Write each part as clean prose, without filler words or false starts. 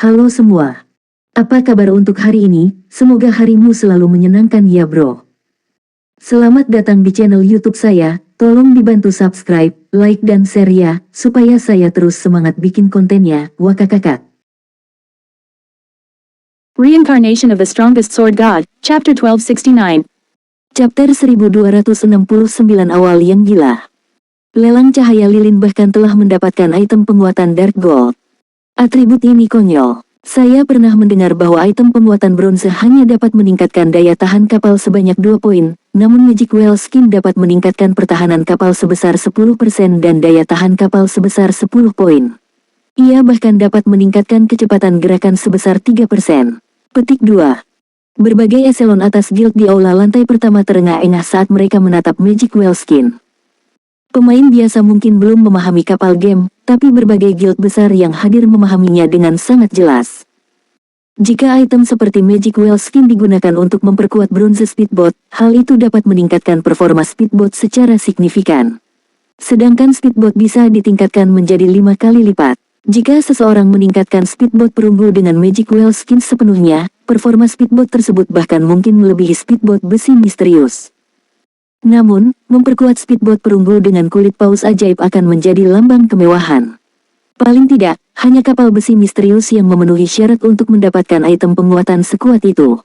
Halo semua. Apa kabar untuk hari ini? Semoga harimu selalu menyenangkan ya bro. Selamat datang di channel YouTube saya. Tolong dibantu subscribe, like dan share ya, supaya saya terus semangat bikin kontennya. Wakakakak. Reincarnation of the Strongest Sword God, Chapter 1269. Chapter 1269 Awal yang Gila. Lelang cahaya lilin bahkan telah mendapatkan item penguatan Dark Gold. Atribut ini konyol. Saya pernah mendengar bahwa item penguatan bronze hanya dapat meningkatkan daya tahan kapal sebanyak 2 poin, namun Magic Whale Skin dapat meningkatkan pertahanan kapal sebesar 10% dan daya tahan kapal sebesar 10 poin. Ia bahkan dapat meningkatkan kecepatan gerakan sebesar 3%. Petik 2. Berbagai eselon atas guild di aula lantai pertama terengah-engah saat mereka menatap Magic Whale Skin. Pemain biasa mungkin belum memahami kapal game, tapi berbagai guild besar yang hadir memahaminya dengan sangat jelas. Jika item seperti Magic Whale Skin digunakan untuk memperkuat bronze speedboat, hal itu dapat meningkatkan performa speedboat secara signifikan. Sedangkan speedboat bisa ditingkatkan menjadi 5 kali lipat. Jika seseorang meningkatkan speedboat perunggu dengan Magic Whale Skin sepenuhnya, performa speedboat tersebut bahkan mungkin melebihi speedboat besi misterius. Namun, memperkuat speedboat perunggu dengan kulit paus ajaib akan menjadi lambang kemewahan. Paling tidak, hanya kapal besi misterius yang memenuhi syarat untuk mendapatkan item penguatan sekuat itu.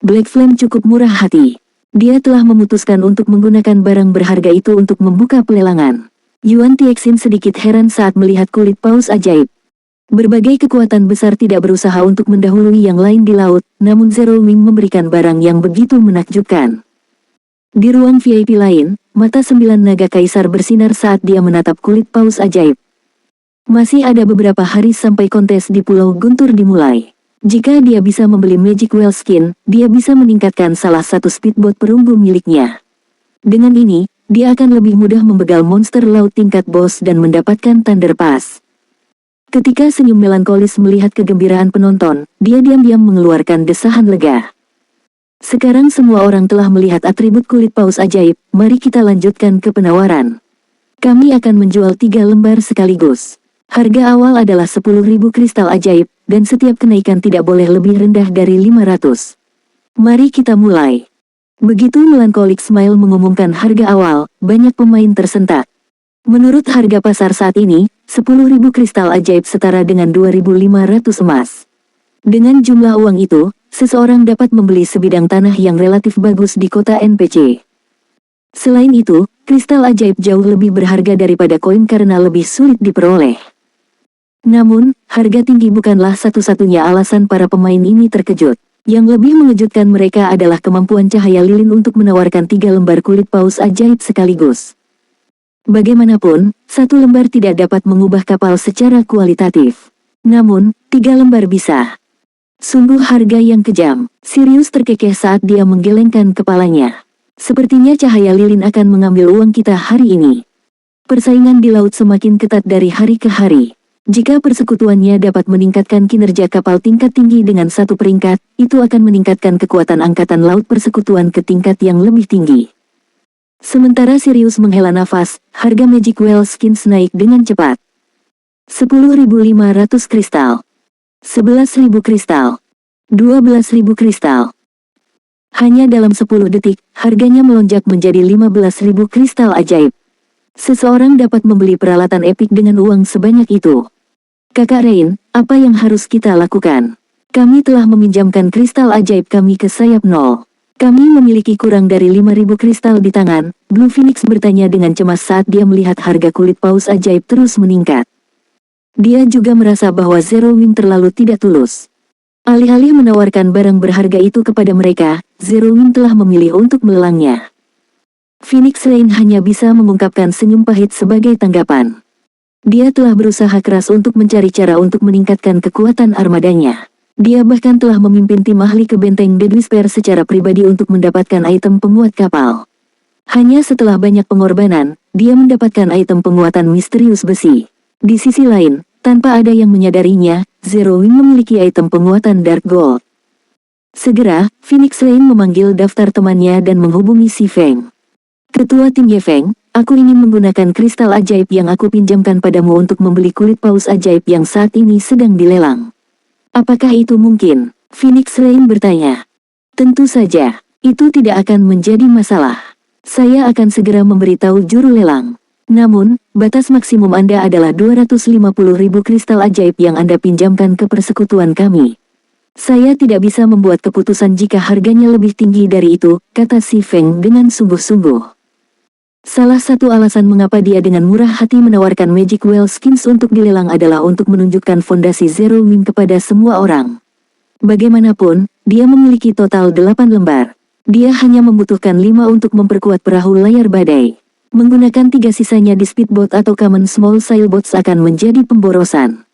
Black Flame cukup murah hati. Dia telah memutuskan untuk menggunakan barang berharga itu untuk membuka pelelangan. Yuan Tiexin sedikit heran saat melihat kulit paus ajaib. Berbagai kekuatan besar tidak berusaha untuk mendahului yang lain di laut, namun Zero Wing memberikan barang yang begitu menakjubkan. Di ruang VIP lain, mata 9 naga kaisar bersinar saat dia menatap kulit paus ajaib. Masih ada beberapa hari sampai kontes di Pulau Guntur dimulai. Jika dia bisa membeli Magic Whale Skin, dia bisa meningkatkan salah satu speedboat perunggu miliknya. Dengan ini, dia akan lebih mudah membegal monster laut tingkat boss dan mendapatkan Thunder Pass. Ketika senyum melankolis melihat kegembiraan penonton, dia diam-diam mengeluarkan desahan lega. Sekarang semua orang telah melihat atribut kulit paus ajaib, mari kita lanjutkan ke penawaran. Kami akan menjual 3 lembar sekaligus. Harga awal adalah 10.000 kristal ajaib, dan setiap kenaikan tidak boleh lebih rendah dari 500. Mari kita mulai. Begitu Melancholic Smile mengumumkan harga awal, banyak pemain tersentak. Menurut harga pasar saat ini, 10.000 kristal ajaib setara dengan 2.500 emas. Dengan jumlah uang itu, seseorang dapat membeli sebidang tanah yang relatif bagus di kota NPC. Selain itu, kristal ajaib jauh lebih berharga daripada koin karena lebih sulit diperoleh. Namun, harga tinggi bukanlah satu-satunya alasan para pemain ini terkejut. Yang lebih mengejutkan mereka adalah kemampuan cahaya lilin untuk menawarkan 3 lembar kulit paus ajaib sekaligus. Bagaimanapun, 1 lembar tidak dapat mengubah kapal secara kualitatif. Namun, 3 lembar bisa. Sungguh harga yang kejam. Sirius terkekeh saat dia menggelengkan kepalanya. Sepertinya cahaya lilin akan mengambil uang kita hari ini. Persaingan di laut semakin ketat dari hari ke hari. Jika persekutuannya dapat meningkatkan kinerja kapal tingkat tinggi dengan 1 peringkat, itu akan meningkatkan kekuatan angkatan laut persekutuan ke tingkat yang lebih tinggi. Sementara Sirius menghela nafas, harga Magic Whale Skins naik dengan cepat. 10.500 kristal. 11.000 kristal. 12.000 kristal. Hanya dalam 10 detik, harganya melonjak menjadi 15.000 kristal ajaib. Seseorang dapat membeli peralatan epik dengan uang sebanyak itu. Kakak Rain, apa yang harus kita lakukan? Kami telah meminjamkan kristal ajaib kami ke sayap nol. Kami memiliki kurang dari 5.000 kristal di tangan, Blue Phoenix bertanya dengan cemas saat dia melihat harga kulit paus ajaib terus meningkat. Dia juga merasa bahwa Zero Wing terlalu tidak tulus. Alih-alih menawarkan barang berharga itu kepada mereka, Zero Wing telah memilih untuk melelangnya. Phoenix Rain hanya bisa mengungkapkan senyum pahit sebagai tanggapan. Dia telah berusaha keras untuk mencari cara untuk meningkatkan kekuatan armadanya. Dia bahkan telah memimpin tim ahli ke benteng Deadly Spear secara pribadi untuk mendapatkan item penguat kapal. Hanya setelah banyak pengorbanan, dia mendapatkan item penguatan misterius besi. Di sisi lain, tanpa ada yang menyadarinya, Zero Wing memiliki item penguatan Dark Gold. Segera, Phoenix Rain memanggil daftar temannya dan menghubungi si Feng. Ketua tim Ye Feng, Aku ingin menggunakan kristal ajaib yang aku pinjamkan padamu untuk membeli kulit paus ajaib yang saat ini sedang dilelang. Apakah itu mungkin? Phoenix Rain bertanya. Tentu saja, itu tidak akan menjadi masalah. Saya akan segera memberitahu juru lelang. Namun, batas maksimum Anda adalah 250.000 kristal ajaib yang Anda pinjamkan ke persekutuan kami. Saya tidak bisa membuat keputusan jika harganya lebih tinggi dari itu, kata si Feng dengan sungguh-sungguh. Salah satu alasan mengapa dia dengan murah hati menawarkan Magic Well Skins untuk dilelang adalah untuk menunjukkan fondasi Zero Wing kepada semua orang. Bagaimanapun, dia memiliki total 8 lembar. Dia hanya membutuhkan 5 untuk memperkuat perahu layar badai. Menggunakan 3 sisanya di speedboat atau common small sailboats akan menjadi pemborosan.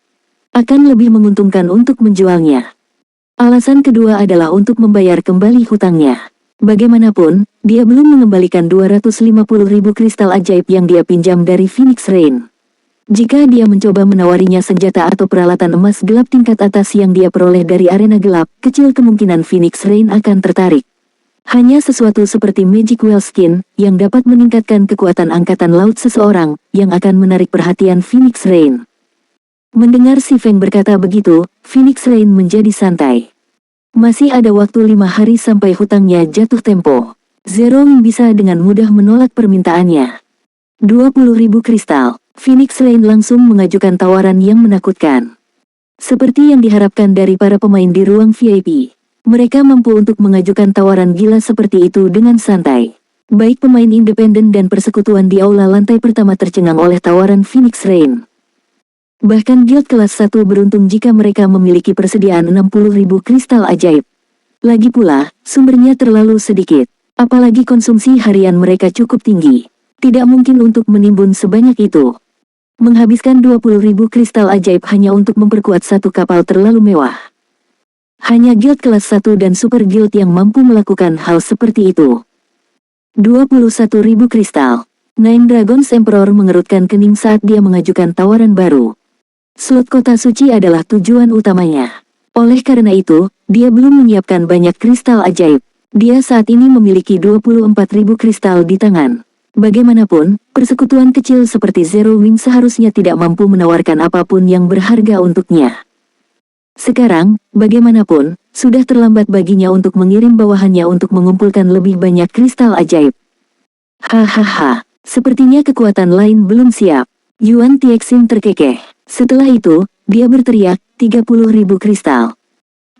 Akan lebih menguntungkan untuk menjualnya. Alasan kedua adalah untuk membayar kembali hutangnya. Bagaimanapun, dia belum mengembalikan 250.000 kristal ajaib yang dia pinjam dari Phoenix Rain. Jika dia mencoba menawarinya senjata atau peralatan emas gelap tingkat atas yang dia peroleh dari arena gelap, kecil kemungkinan Phoenix Rain akan tertarik. Hanya sesuatu seperti Magic Well Skin, yang dapat meningkatkan kekuatan angkatan laut seseorang, yang akan menarik perhatian Phoenix Rain. Mendengar si Feng berkata begitu, Phoenix Rain menjadi santai. Masih ada waktu 5 hari sampai hutangnya jatuh tempo. Zero Wing bisa dengan mudah menolak permintaannya. 20.000 kristal. Phoenix Rain langsung mengajukan tawaran yang menakutkan. Seperti yang diharapkan dari para pemain di ruang VIP. Mereka mampu untuk mengajukan tawaran gila seperti itu dengan santai. Baik pemain independen dan persekutuan di aula lantai pertama tercengang oleh tawaran Phoenix Rain. Bahkan guild kelas 1 beruntung jika mereka memiliki persediaan 60.000 kristal ajaib. Lagi pula, sumbernya terlalu sedikit. Apalagi konsumsi harian mereka cukup tinggi. Tidak mungkin untuk menimbun sebanyak itu. Menghabiskan 20.000 kristal ajaib hanya untuk memperkuat satu kapal terlalu mewah. Hanya guild kelas 1 dan super guild yang mampu melakukan hal seperti itu. 21.000 kristal. Nine Dragons Emperor mengerutkan kening saat dia mengajukan tawaran baru. Slot kota suci adalah tujuan utamanya. Oleh karena itu, dia belum menyiapkan banyak kristal ajaib. Dia saat ini memiliki 24.000 kristal di tangan. Bagaimanapun, persekutuan kecil seperti Zero Wing seharusnya tidak mampu menawarkan apapun yang berharga untuknya. Sekarang, bagaimanapun, sudah terlambat baginya untuk mengirim bawahannya untuk mengumpulkan lebih banyak kristal ajaib. Hahaha, sepertinya kekuatan lain belum siap. Yuan Tixin terkekeh. Setelah itu, dia berteriak, 30.000 kristal.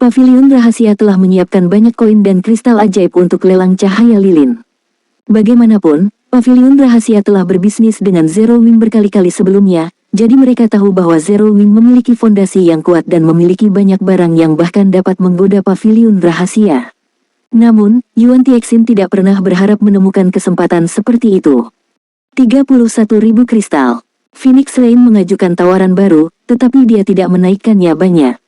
Paviliun rahasia telah menyiapkan banyak koin dan kristal ajaib untuk lelang cahaya lilin. Bagaimanapun, paviliun rahasia telah berbisnis dengan Zero Wing berkali-kali sebelumnya, jadi mereka tahu bahwa Zero Wing memiliki fondasi yang kuat dan memiliki banyak barang yang bahkan dapat menggoda paviliun rahasia. Namun, Yuan Tixin tidak pernah berharap menemukan kesempatan seperti itu. 31.000 kristal. Phoenix Rain mengajukan tawaran baru, tetapi dia tidak menaikkannya banyak.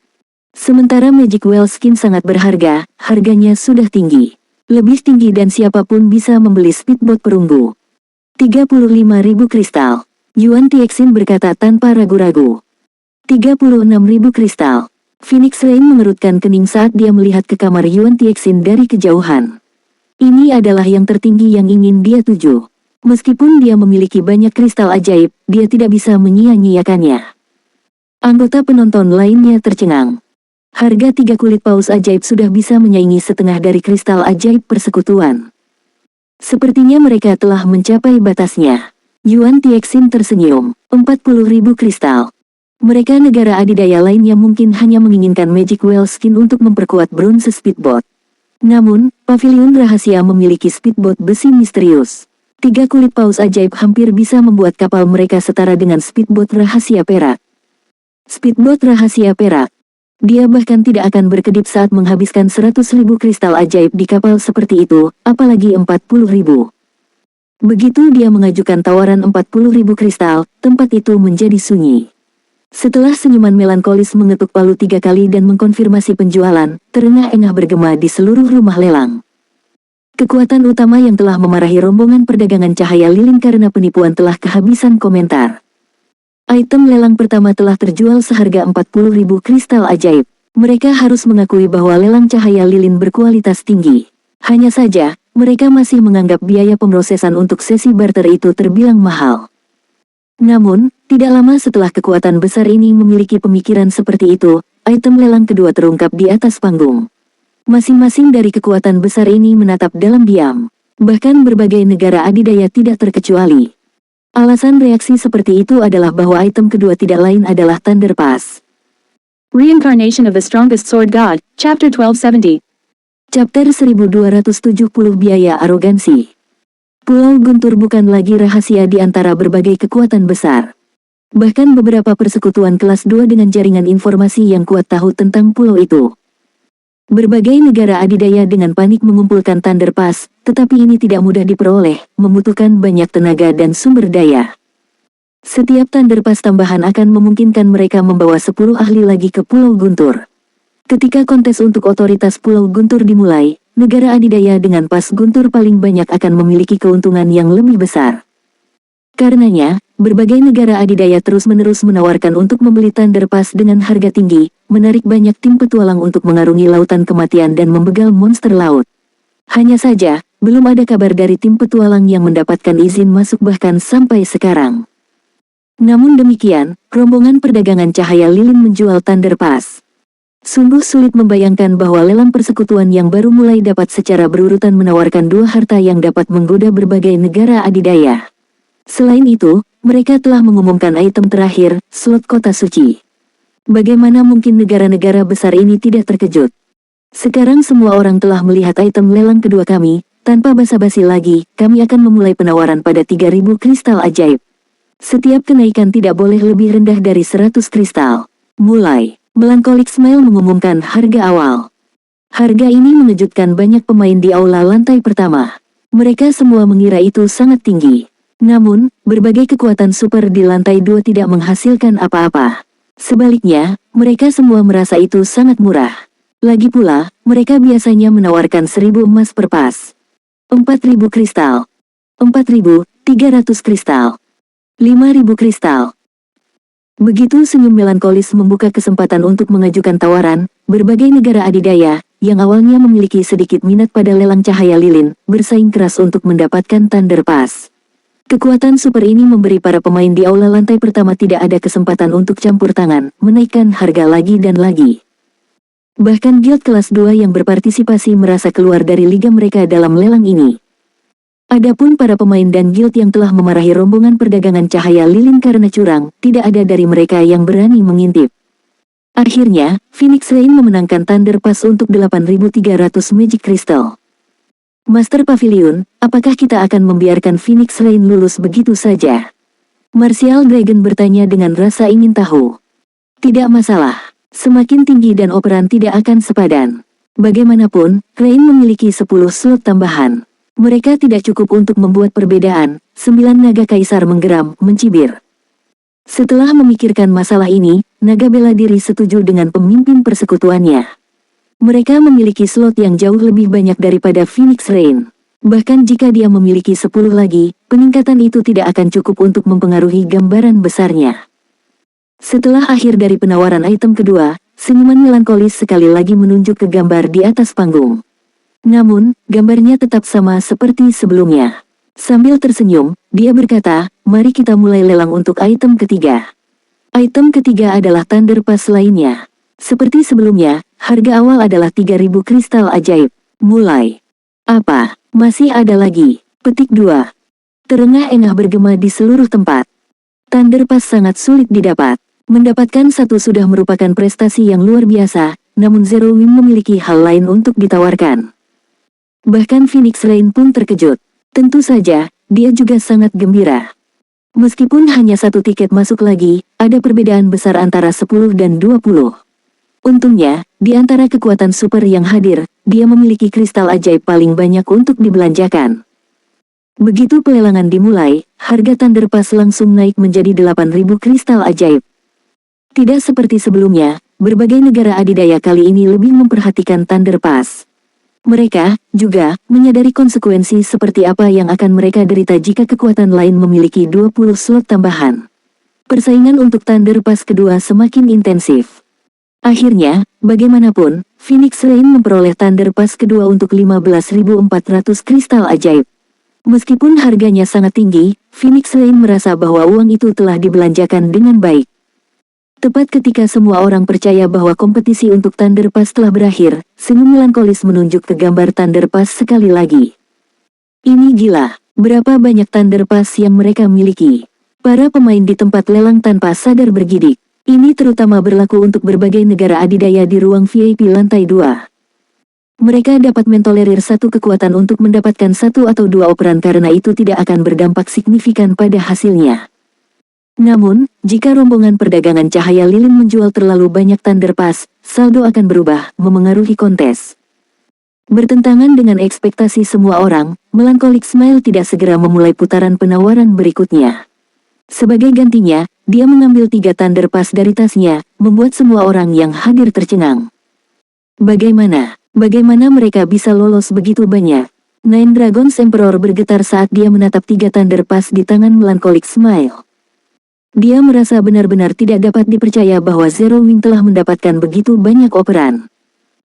Sementara Magic Well Skin sangat berharga, harganya sudah tinggi. Lebih tinggi dan siapapun bisa membeli speedboat perunggu. 35.000 kristal. Yuan Tixin berkata tanpa ragu-ragu. 36.000 kristal. Phoenix Rain mengerutkan kening saat dia melihat ke kamar Yuan Tixin dari kejauhan. Ini adalah yang tertinggi yang ingin dia tuju. Meskipun dia memiliki banyak kristal ajaib, dia tidak bisa menyia-nyiakannya. Anggota penonton lainnya tercengang. Harga 3 kulit paus ajaib sudah bisa menyaingi setengah dari kristal ajaib persekutuan. Sepertinya mereka telah mencapai batasnya. Yuan Tixin tersenyum. 40.000 kristal. Mereka negara adidaya lain yang mungkin hanya menginginkan Magic Well Skin untuk memperkuat bronze speedboat. Namun, paviliun rahasia memiliki speedboat besi misterius. 3 kulit paus ajaib hampir bisa membuat kapal mereka setara dengan speedboat rahasia perak. Speedboat rahasia perak. Dia bahkan tidak akan berkedip saat menghabiskan 100.000 kristal ajaib di kapal seperti itu, apalagi 40.000. Begitu dia mengajukan tawaran 40.000 kristal, tempat itu menjadi sunyi. Setelah senyuman melankolis mengetuk palu 3 kali dan mengkonfirmasi penjualan, terengah-engah bergema di seluruh rumah lelang. Kekuatan utama yang telah memarahi rombongan perdagangan cahaya lilin karena penipuan telah kehabisan komentar. Item lelang pertama telah terjual seharga 40.000 kristal ajaib. Mereka harus mengakui bahwa lelang cahaya lilin berkualitas tinggi. Hanya saja, mereka masih menganggap biaya pemrosesan untuk sesi barter itu terbilang mahal. Namun, tidak lama setelah kekuatan besar ini memiliki pemikiran seperti itu, item lelang kedua terungkap di atas panggung. Masing-masing dari kekuatan besar ini menatap dalam diam. Bahkan berbagai negara adidaya tidak terkecuali. Alasan reaksi seperti itu adalah bahwa item kedua tidak lain adalah Thunder Pass. Reincarnation of the Strongest Sword God, Chapter 1270. Chapter 1270 Biaya Arogansi. Pulau Guntur bukan lagi rahasia di antara berbagai kekuatan besar. Bahkan beberapa persekutuan kelas 2 dengan jaringan informasi yang kuat tahu tentang pulau itu. Berbagai negara adidaya dengan panik mengumpulkan Thunder Pass, tetapi ini tidak mudah diperoleh, membutuhkan banyak tenaga dan sumber daya. Setiap Thunder Pass tambahan akan memungkinkan mereka membawa 10 ahli lagi ke Pulau Guntur. Ketika kontes untuk otoritas Pulau Guntur dimulai, negara adidaya dengan pas Guntur paling banyak akan memiliki keuntungan yang lebih besar. Karenanya, berbagai negara adidaya terus-menerus menawarkan untuk membeli Thunder Pass dengan harga tinggi, menarik banyak tim petualang untuk mengarungi lautan kematian dan membegal monster laut. Hanya saja, belum ada kabar dari tim petualang yang mendapatkan izin masuk bahkan sampai sekarang. Namun demikian, rombongan perdagangan cahaya lilin menjual Thunder Pass. Sungguh sulit membayangkan bahwa lelang persekutuan yang baru mulai dapat secara berurutan menawarkan dua harta yang dapat menggoda berbagai negara adidaya. Selain itu, mereka telah mengumumkan item terakhir, slot kota suci. Bagaimana mungkin negara-negara besar ini tidak terkejut? Sekarang semua orang telah melihat item lelang kedua kami, tanpa basa-basi lagi, kami akan memulai penawaran pada 3000 kristal ajaib. Setiap kenaikan tidak boleh lebih rendah dari 100 kristal. Mulai, Melancholic Smile mengumumkan harga awal. Harga ini mengejutkan banyak pemain di aula lantai pertama. Mereka semua mengira itu sangat tinggi. Namun, berbagai kekuatan super di lantai 2 tidak menghasilkan apa-apa. Sebaliknya, mereka semua merasa itu sangat murah. Lagi pula, mereka biasanya menawarkan 1000 emas per pas. 4000 kristal. 4300 kristal. 5000 kristal. Begitu senyum melankolis membuka kesempatan untuk mengajukan tawaran, berbagai negara adidaya, yang awalnya memiliki sedikit minat pada lelang cahaya lilin, bersaing keras untuk mendapatkan Thunder Pass. Kekuatan super ini memberi para pemain di aula lantai pertama tidak ada kesempatan untuk campur tangan, menaikkan harga lagi dan lagi. Bahkan guild kelas 2 yang berpartisipasi merasa keluar dari liga mereka dalam lelang ini. Adapun para pemain dan guild yang telah memarahi rombongan perdagangan cahaya lilin karena curang, tidak ada dari mereka yang berani mengintip. Akhirnya, Phoenix Rain memenangkan Thunder Pass untuk 8300 Magic Crystal. Master Pavilion, apakah kita akan membiarkan Phoenix Rain lulus begitu saja? Martial Dragon bertanya dengan rasa ingin tahu. Tidak masalah, semakin tinggi dan operan tidak akan sepadan. Bagaimanapun, Rain memiliki 10 slot tambahan. Mereka tidak cukup untuk membuat perbedaan, 9 naga kaisar menggeram, mencibir. Setelah memikirkan masalah ini, naga bela diri setuju dengan pemimpin persekutuannya. Mereka memiliki slot yang jauh lebih banyak daripada Phoenix Rain. Bahkan jika dia memiliki 10 lagi, peningkatan itu tidak akan cukup untuk mempengaruhi gambaran besarnya. Setelah akhir dari penawaran item kedua, senyuman melankolis sekali lagi menunjuk ke gambar di atas panggung. Namun, gambarnya tetap sama seperti sebelumnya. Sambil tersenyum, dia berkata, mari kita mulai lelang untuk item ketiga. Item ketiga adalah Thunder Pass lainnya. Seperti sebelumnya, harga awal adalah 3000 kristal ajaib. Mulai. Apa? Masih ada lagi. Petik 2. Terengah-engah bergema di seluruh tempat. Thunder Pass sangat sulit didapat. Mendapatkan satu sudah merupakan prestasi yang luar biasa, namun Zero Wing memiliki hal lain untuk ditawarkan. Bahkan Phoenix Rain pun terkejut. Tentu saja, dia juga sangat gembira. Meskipun hanya satu tiket masuk lagi, ada perbedaan besar antara 10 dan 20. Untungnya, di antara kekuatan super yang hadir, dia memiliki kristal ajaib paling banyak untuk dibelanjakan. Begitu pelelangan dimulai, harga Thunder Pass langsung naik menjadi 8000 kristal ajaib. Tidak seperti sebelumnya, berbagai negara adidaya kali ini lebih memperhatikan Thunder Pass. Mereka juga menyadari konsekuensi seperti apa yang akan mereka derita jika kekuatan lain memiliki 20 slot tambahan. Persaingan untuk Thunder Pass kedua semakin intensif. Akhirnya, bagaimanapun, Phoenix Rain memperoleh Thunder Pass kedua untuk 15.400 kristal ajaib. Meskipun harganya sangat tinggi, Phoenix Rain merasa bahwa uang itu telah dibelanjakan dengan baik. Tepat ketika semua orang percaya bahwa kompetisi untuk Thunder Pass telah berakhir, senyum melankolis menunjuk ke gambar Thunder Pass sekali lagi. Ini gila, berapa banyak Thunder Pass yang mereka miliki. Para pemain di tempat lelang tanpa sadar bergidik. Ini terutama berlaku untuk berbagai negara adidaya di ruang VIP lantai 2. Mereka dapat mentolerir satu kekuatan untuk mendapatkan satu atau dua operan karena itu tidak akan berdampak signifikan pada hasilnya. Namun, jika rombongan perdagangan cahaya lilin menjual terlalu banyak Thunder Pass, saldo akan berubah, memengaruhi kontes. Bertentangan dengan ekspektasi semua orang, Melancholic Smile tidak segera memulai putaran penawaran berikutnya. Sebagai gantinya, dia mengambil 3 Thunder Pass dari tasnya, membuat semua orang yang hadir tercengang. Bagaimana mereka bisa lolos begitu banyak? Nine Dragons Emperor bergetar saat dia menatap 3 Thunder Pass di tangan Melancholic Smile. Dia merasa benar-benar tidak dapat dipercaya bahwa Zero Wing telah mendapatkan begitu banyak operan.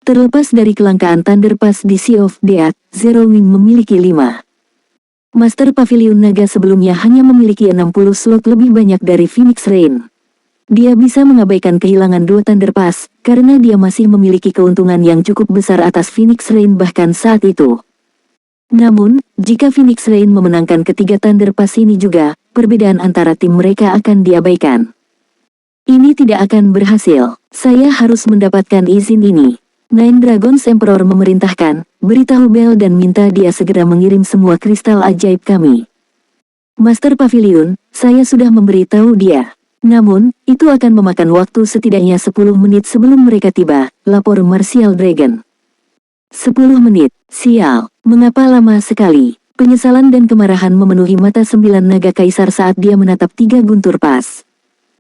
Terlepas dari kelangkaan Thunder Pass di Sea of Death, Zero Wing memiliki 5. Master Pavilion Naga sebelumnya hanya memiliki 60 slot lebih banyak dari Phoenix Rain. Dia bisa mengabaikan kehilangan 2 Thunder Pass, karena dia masih memiliki keuntungan yang cukup besar atas Phoenix Rain bahkan saat itu. Namun, jika Phoenix Rain memenangkan ketiga Thunder Pass ini juga, perbedaan antara tim mereka akan diabaikan. Ini tidak akan berhasil, saya harus mendapatkan izin ini. Nine Dragons Emperor memerintahkan, beritahu Bell dan minta dia segera mengirim semua kristal ajaib kami. Master Pavilion, saya sudah memberitahu dia. Namun, itu akan memakan waktu setidaknya 10 menit sebelum mereka tiba, lapor Martial Dragon. 10 menit, sial, mengapa lama sekali? Penyesalan dan kemarahan memenuhi mata 9 naga kaisar saat dia menatap 3 guntur pas.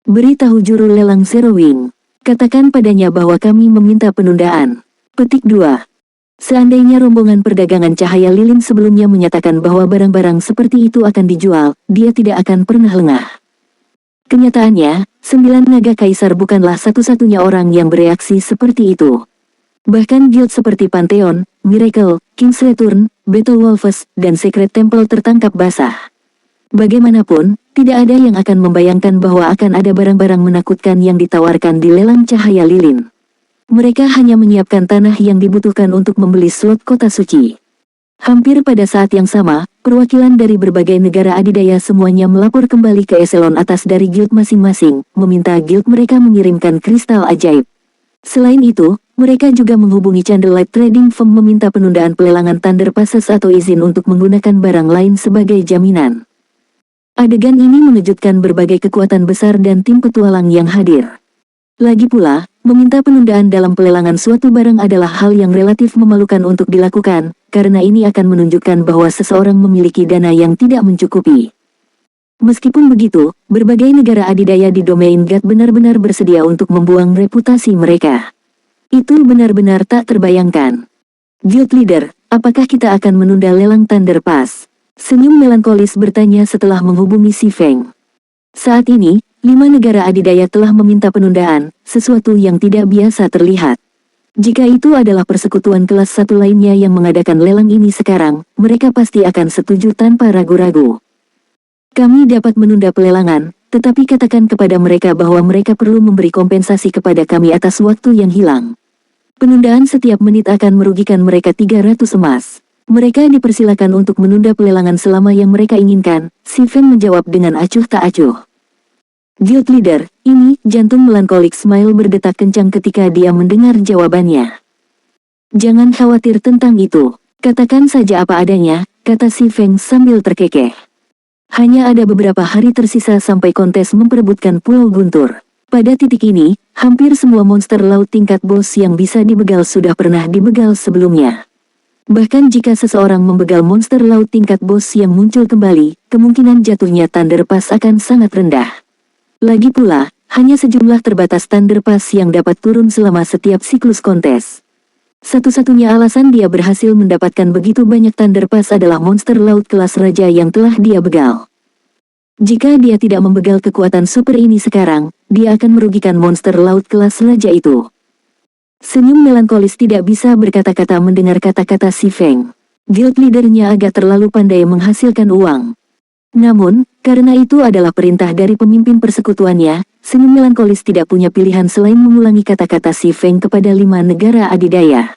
Beritahu juru lelang Zero Wing. Katakan padanya bahwa kami meminta penundaan. Petik 2. Seandainya rombongan perdagangan cahaya lilin sebelumnya menyatakan bahwa barang-barang seperti itu akan dijual, dia tidak akan pernah lengah. Kenyataannya, 9 naga kaisar bukanlah satu-satunya orang yang bereaksi seperti itu. Bahkan guild seperti Pantheon, Miracle, King's Return, Battle Wolves, dan Secret Temple tertangkap basah. Bagaimanapun, tidak ada yang akan membayangkan bahwa akan ada barang-barang menakutkan yang ditawarkan di lelang cahaya lilin. Mereka hanya menyiapkan tanah yang dibutuhkan untuk membeli slot kota suci. Hampir pada saat yang sama, perwakilan dari berbagai negara adidaya semuanya melapor kembali ke eselon atas dari guild masing-masing, meminta guild mereka mengirimkan kristal ajaib. Selain itu, mereka juga menghubungi Candlelight Trading Firm meminta penundaan pelelangan Thunder Passes atau izin untuk menggunakan barang lain sebagai jaminan. Adegan ini mengejutkan berbagai kekuatan besar dan tim petualang yang hadir. Lagi pula, meminta penundaan dalam pelelangan suatu barang adalah hal yang relatif memalukan untuk dilakukan, karena ini akan menunjukkan bahwa seseorang memiliki dana yang tidak mencukupi. Meskipun begitu, berbagai negara adidaya di domain God benar-benar bersedia untuk membuang reputasi mereka. Itu benar-benar tak terbayangkan. Guild Leader, apakah kita akan menunda lelang Thunder Pass? Senyum melankolis bertanya setelah menghubungi Si Feng. Saat ini, 5 negara adidaya telah meminta penundaan, sesuatu yang tidak biasa terlihat. Jika itu adalah persekutuan kelas 1 lainnya yang mengadakan lelang ini sekarang, mereka pasti akan setuju tanpa ragu-ragu. Kami dapat menunda pelelangan, tetapi katakan kepada mereka bahwa mereka perlu memberi kompensasi kepada kami atas waktu yang hilang. Penundaan setiap menit akan merugikan mereka 300 emas. Mereka dipersilakan untuk menunda pelelangan selama yang mereka inginkan, Si Feng menjawab dengan acuh tak acuh. Guild Leader, ini, jantung Melancholic Smile berdetak kencang ketika dia mendengar jawabannya. Jangan khawatir tentang itu, katakan saja apa adanya, kata Si Feng sambil terkekeh. Hanya ada beberapa hari tersisa sampai kontes memperebutkan Pulau Guntur. Pada titik ini, hampir semua monster laut tingkat bos yang bisa dibegal sudah pernah dibegal sebelumnya. Bahkan jika seseorang membegal monster laut tingkat bos yang muncul kembali, kemungkinan jatuhnya Thunder Pass akan sangat rendah. Lagi pula, hanya sejumlah terbatas Thunder Pass yang dapat turun selama setiap siklus kontes. Satu-satunya alasan dia berhasil mendapatkan begitu banyak Thunder Pass adalah monster laut kelas raja yang telah dia begal. Jika dia tidak membegal kekuatan super ini sekarang, dia akan merugikan monster laut kelas raja itu. Senyum melankolis tidak bisa berkata-kata mendengar kata-kata si Feng. Guild leadernya agak terlalu pandai menghasilkan uang. Namun, karena itu adalah perintah dari pemimpin persekutuannya, senyum melankolis tidak punya pilihan selain mengulangi kata-kata si Feng kepada 5 negara adidaya.